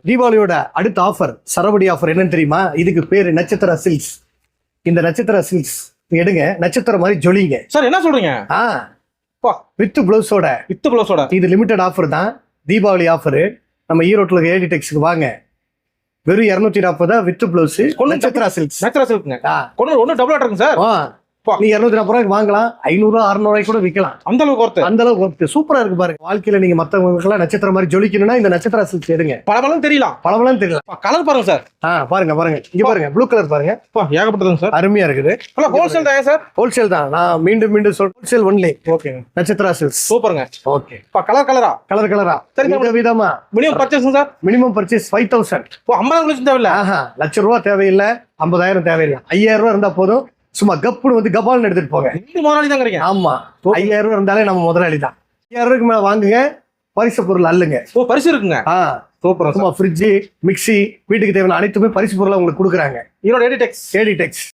தீபாவளியோட அடுத்த offer, சரவடி offer என்னன்னு தெரியுமா? இதுக்கு பேரு நட்சத்திர சில்க்ஸ். இந்த நட்சத்திர சில்க்ஸ் எடுங்க, நட்சத்திரம் மாதிரி ஜொலிங்க. சார் என்ன சொல்றீங்க? வித் பிளவுஸோட இது லிமிடெட் ஆஃபர் தான், தீபாவளி ஆஃபர். நம்ம ஈரோட்டில் ஏடி டெக்ஸ்க்கு வாங்க, வெறும் 240 வித் பிளவுஸ். நட்சத்திர சில்க்ஸ் ஒன்னு டபுள் இருக்குங்க சார். நீ 240 ரூபாய்க்கு வாங்கலாம், 500 600 ரூபாய்க்கு கூட விற்கலாம். அந்த அளவுக்கு ஒர்த்து சூப்பரா இருக்கு பாருங்க. வாழ்க்கையில நீங்க மத்தவங்களுக்கெல்லாம் நட்சத்திரம் மாதிரி ஜொலிக்கணும்னா இந்த நட்சத்திர சில்க்ஸ் எடுங்க. பளபளன்னு தெரியலாம். கலர் பாருங்க சார். பாருங்க இங்க பாருங்க, ப்ளூ கலர் பாருங்க. ஏகப்பட்டதுங்க சார், அருமையா இருக்குது. ஹோல்சேல் தான் சார். ஹோல்சேல் தான். நான் மீண்டும் சொல்றேன், ஹோல்சேல் ஒன்லி. ஓகே, நட்சத்திர சில்க்ஸ் சூப்பருங்க. ஓகே, கலரா சரி, விதமா. Minimum purchase sir? Minimum purchase 5000. 50,000 தேவையில்லை. லட்சம் ரூபாய் தேவையில்லை, 50,000 தேவையில்லை. 5000 ரூபாய் இருந்தா போதும். சும்மா கப்புன்னு வந்து கபால்னு எடுத்துட்டு போங்க. முதலாளி தான் கிடைக்கும். ஆமா, 5000 ரூபாய் இருந்தாலே நம்ம முதலாளி தான். 5000 ரூபாய்க்கு மேல வாங்குங்க, பரிசு பொருள் அல்லுங்க. பரிசு இருக்குங்க. சும்மா ஃப்ரிட்ஜ், மிக்ஸி, வீட்டுக்கு தேவையான அனைத்துமே பரிசு பொருளை உங்களுக்கு கொடுக்குறாங்க. ஈரோடு ஏடி டெக்ஸ்.